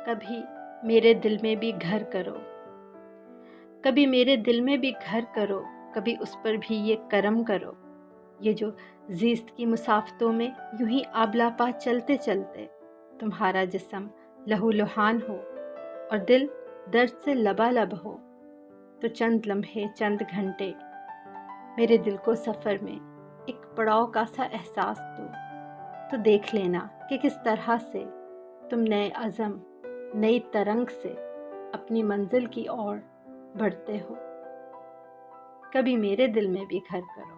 کبھی میرے دل میں بھی گھر کرو، کبھی میرے دل میں بھی گھر کرو، کبھی اس پر بھی یہ کرم کرو، یہ جو زیست کی مسافتوں میں یوں ہی آبلا پا چلتے چلتے تمہارا جسم لہو لہان ہو اور دل درد سے لبالب ہو، تو چند لمحے چند گھنٹے میرے دل کو سفر میں ایک پڑاؤ کا سا احساس دو، تو دیکھ لینا کہ کس طرح سے تم نئے عزم نئی ترنگ سے اپنی منزل کی اور بڑھتے ہو۔ کبھی میرے دل میں بھی گھر کرو۔